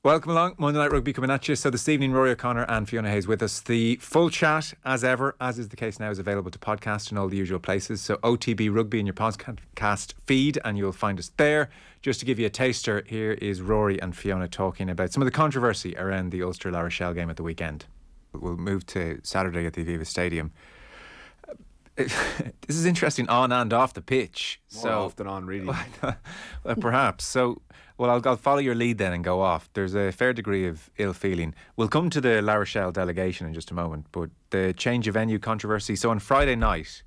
Welcome along, Monday Night Rugby coming at you. So this evening, Rory O'Connor and Fiona Hayes with us. The full chat, as ever, as is the case now, is available to podcast in all the usual places. So OTB Rugby in your podcast feed, and you'll find us there. Just to give you a taster, here is Rory and Fiona talking about some of the controversy around the Ulster La Rochelle game at the weekend. We'll move to Saturday at the Aviva Stadium. This is interesting on and off the pitch. More off than on, really. Well, perhaps. So, I'll follow your lead then and go off. There's a fair degree of ill feeling. We'll come to the La Rochelle delegation in just a moment, but the change of venue controversy. So on Friday night,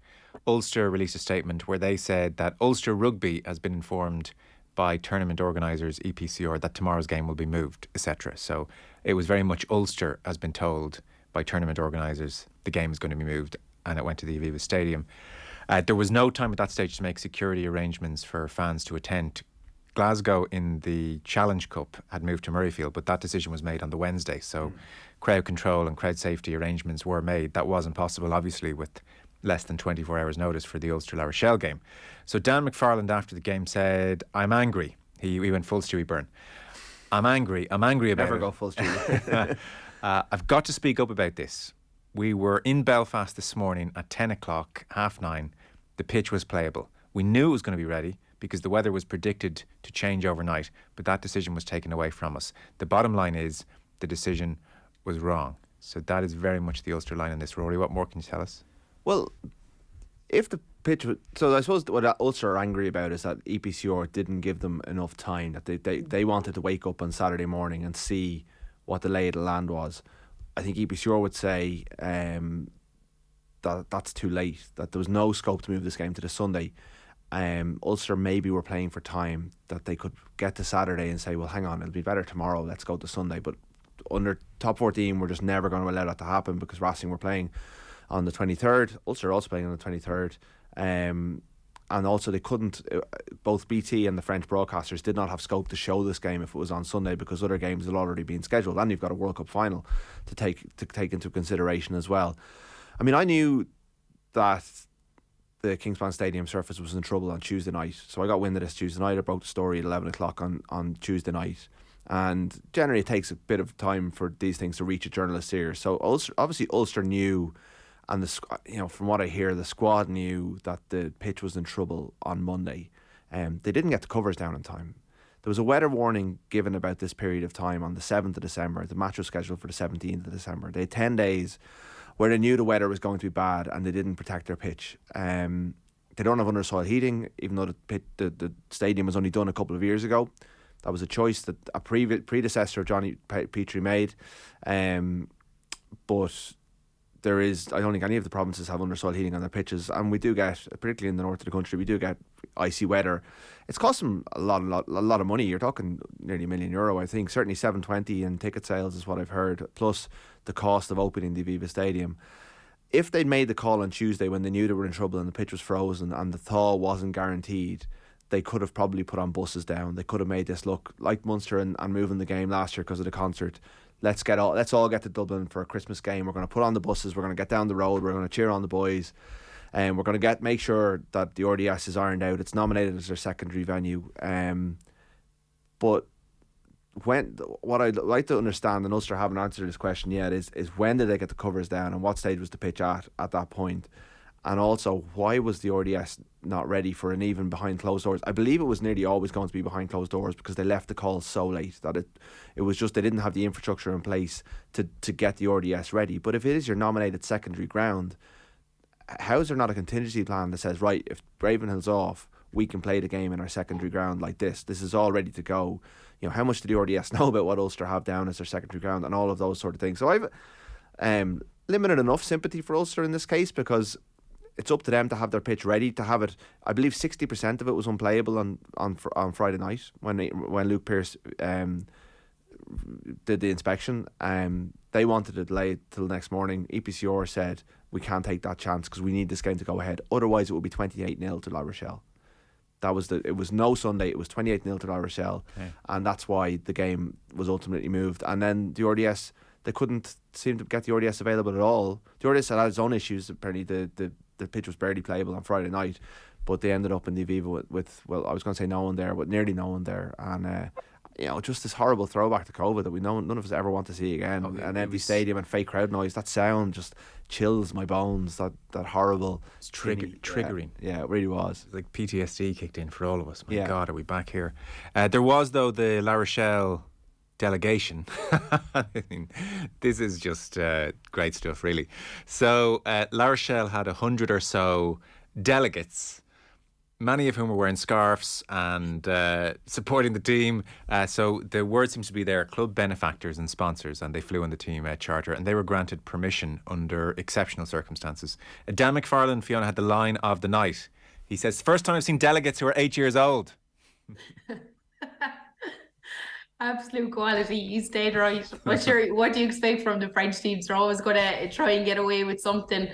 Ulster released a statement where they said that Ulster Rugby has been informed by tournament organisers, EPCR, that tomorrow's game will be moved, etc. So it was very much Ulster has been told by tournament organisers the game is going to be moved, and it went to the Aviva Stadium. There was no time at that stage to make security arrangements for fans to attend. Glasgow in the Challenge Cup had moved to Murrayfield, but that decision was made on the Wednesday. So crowd control and crowd safety arrangements were made. That wasn't possible, obviously, with less than 24 hours notice for the Ulster La Rochelle game. So Dan McFarland after the game said, I'm angry. He went full Stewie Byrne. I'm angry about Never it. go full Stewie. I've got to speak up about this. We were in Belfast this morning at 10 o'clock, 9:30. The pitch was playable. We knew it was going to be ready because the weather was predicted to change overnight, but that decision was taken away from us. The bottom line is the decision was wrong. So that is very much the Ulster line in this. Rory, what more can you tell us? Well, if the pitch was... So I suppose what Ulster are angry about is that EPCR didn't give them enough time, that they wanted to wake up on Saturday morning and see what the lay of the land was. I think EPCR would say that that's too late, that there was no scope to move this game to the Sunday. Ulster maybe were playing for time, that they could get to Saturday and say, well, hang on, it'll be better tomorrow, let's go to Sunday. But under top 14, we're just never going to allow that to happen because Racing were playing on the 23rd. Ulster are also playing on the 23rd. And also they couldn't, both BT and the French broadcasters did not have scope to show this game if it was on Sunday because other games had already been scheduled, and you've got a World Cup final to take into consideration as well. I mean, I knew that the Kingspan Stadium surface was in trouble on Tuesday night, so I got wind of this Tuesday night. I broke the story at 11 o'clock on Tuesday night, and generally it takes a bit of time for these things to reach a journalist's ear. So Ulster knew, and from what I hear, the squad knew that the pitch was in trouble on Monday. They didn't get the covers down in time. There was a weather warning given about this period of time on the 7th of December. The match was scheduled for the 17th of December. They had 10 days where they knew the weather was going to be bad and they didn't protect their pitch. They don't have undersoil heating, even though the stadium was only done a couple of years ago. That was a choice that a predecessor, Johnny Petrie, made. But I don't think any of the provinces have undersoil heating on their pitches, and we do get, particularly in the north of the country, we do get icy weather. It's cost them a lot of money. You're talking nearly €1 million, I think. Certainly 720 in ticket sales is what I've heard, plus the cost of opening the Aviva Stadium. If they'd made the call on Tuesday when they knew they were in trouble and the pitch was frozen and the thaw wasn't guaranteed, they could have probably put on buses down. They could have made this look like Munster and moving the game last year because of the concert. Let's all get to Dublin for a Christmas game. We're going to put on the buses. We're going to get down the road. We're going to cheer on the boys, and we're going to make sure that the RDS is ironed out. It's nominated as their secondary venue. But what I'd like to understand, and Ulster haven't answered this question yet, is when did they get the covers down and what stage was the pitch at that point? And also, why was the RDS not ready for an even behind closed doors? I believe it was nearly always going to be behind closed doors because they left the call so late that it was just they didn't have the infrastructure in place to get the RDS ready. But if it is your nominated secondary ground, how is there not a contingency plan that says, right, if Ravenhill's off, we can play the game in our secondary ground like this. This is all ready to go. You know, how much do the RDS know about what Ulster have down as their secondary ground and all of those sort of things? So I've limited enough sympathy for Ulster in this case because it's up to them to have their pitch ready, to have it. I believe 60% of it was unplayable on Friday night when Luke Pearce did the inspection. They wanted to delay it till the next morning. EPCR said we can't take that chance because we need this game to go ahead. Otherwise, it would be 28-0 to La Rochelle. It was no Sunday. It was 28-0 to La Rochelle, and that's why the game was ultimately moved. And then the RDS, they couldn't seem to get the RDS available at all. The RDS had its own issues. Apparently, the pitch was barely playable on Friday night, but they ended up in the Aviva with I was going to say no one there, but nearly no one there. And just this horrible throwback to COVID that none of us ever want to see again. An empty stadium and fake crowd noise. That sound just chills my bones. That horrible. It's triggering. Yeah, it really was. It's like PTSD kicked in for all of us. My Yeah. God, are we back here? There was, though, the La Rochelle delegation. I mean, this is just great stuff, really. So La Rochelle had 100 or so delegates, many of whom were wearing scarves and supporting the team. So the word seems to be they're club benefactors and sponsors, and they flew on the team charter, and they were granted permission under exceptional circumstances. Dan McFarlane, Fiona, had the line of the night. He says, "First time I've seen delegates who are 8 years old." Absolute quality. You stayed right. But sure, what do you expect from the French teams? They're always going to try and get away with something.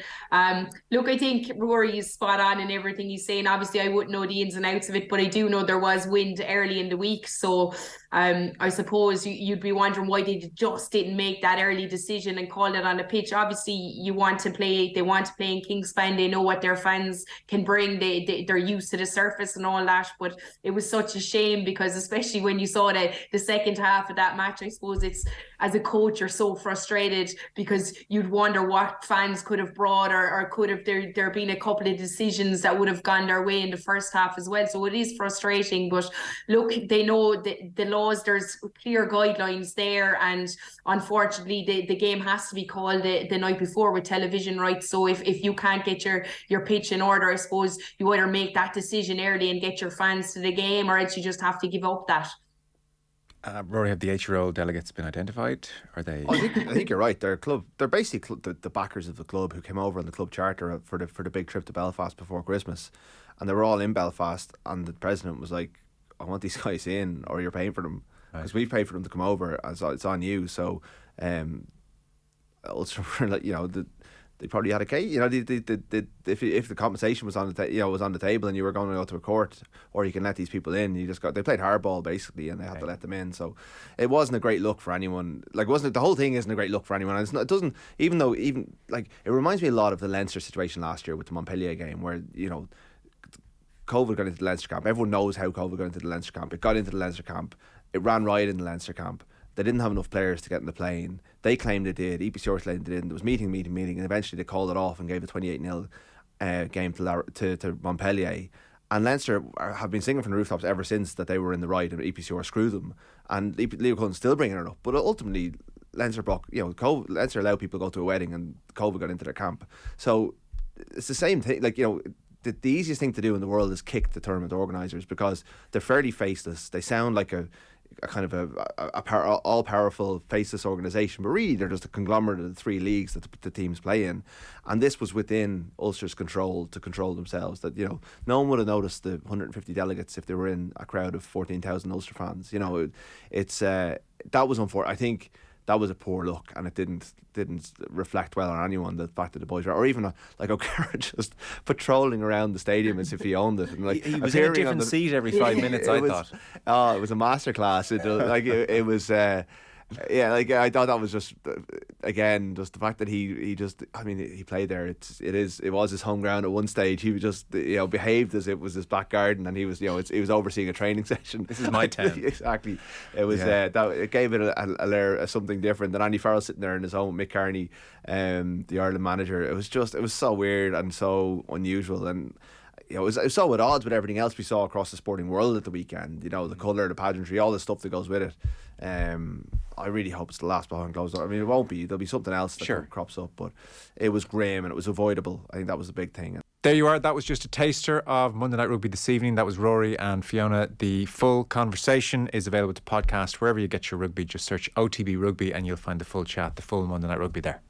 Look, I think Rory is spot on in everything he's saying. Obviously, I wouldn't know the ins and outs of it, but I do know there was wind early in the week. So I suppose you'd be wondering why they just didn't make that early decision and call it on the pitch. Obviously, they want to play in Kingspan. They know what their fans can bring. They're used to the surface and all that. But it was such a shame because especially when you saw the second half of that match, I suppose it's, as a coach, you're so frustrated because you'd wonder what fans could have brought or could have there been a couple of decisions that would have gone their way in the first half as well. So it is frustrating, but look, they know the laws, there's clear guidelines there, and unfortunately the game has to be called the night before with television rights. So if you can't get your pitch in order, I suppose you either make that decision early and get your fans to the game, or else you just have to give up that. Rory, have the 8-year-old delegates been identified? Are they? I think you're right. They're basically the backers of the club who came over on the club charter for the big trip to Belfast before Christmas, and they were all in Belfast. And the president was like, "I want these guys in, or you're paying for them, because we've paid for them to come over. As it's on you." So, Ulster were like, they probably had a case. If the compensation was on the table and you were going to go to a court, or you can let these people in, they played hardball basically, and they had to let them in. So it wasn't a great look for anyone. Like, the whole thing isn't a great look for anyone. And it doesn't, even it reminds me a lot of the Leinster situation last year with the Montpellier game, where COVID got into the Leinster camp. Everyone knows how COVID got into the Leinster camp. It got into the Leinster camp. It ran riot in the Leinster camp. They didn't have enough players to get in the plane. They claimed they did. EPCR claimed they didn't. There was meeting, and eventually they called it off and gave a 28-0 game to Montpellier. And Leinster have been singing from the rooftops ever since that they were in the right and EPCR screwed them. And Leo Cullen's still bringing it up. But ultimately, Leinster Leinster allowed people to go to a wedding, and COVID got into their camp. So it's the same thing. The easiest thing to do in the world is kick the tournament organisers, because they're fairly faceless. They sound like a kind of a all-powerful, faceless organisation, but really they're just a conglomerate of the three leagues that the teams play in. And this was within Ulster's control to control themselves. That no one would have noticed the 150 delegates if they were in a crowd of 14,000 Ulster fans. That was unfortunate. I think that was a poor look, and it didn't reflect well on anyone, the fact that the boys were, or even O'Carroll just patrolling around the stadium as if he owned it. And he was in a different seat every 5 minutes. I thought. Oh, it was a masterclass. It was. I thought that was just again just the fact that he played there. It was his home ground at one stage. He was just behaved as it was his back garden, and he was he was overseeing a training session. This is my town. Exactly. It was that it gave it a layer of something different. And Andy Farrell sitting there in his home, Mick Carney, the Ireland manager. It was so weird and so unusual, and it was so at odds with everything else we saw across the sporting world at the weekend. The colour, the pageantry, all the stuff that goes with it. I really hope it's the last behind closed doors. I mean, it won't be. There'll be something else that crops up, but it was grim and it was avoidable. I think that was the big thing. There you are. That was just a taster of Monday Night Rugby this evening. That was Rory and Fiona. The full conversation is available to podcast wherever you get your rugby. Just search OTB Rugby and you'll find the full chat, the full Monday Night Rugby there.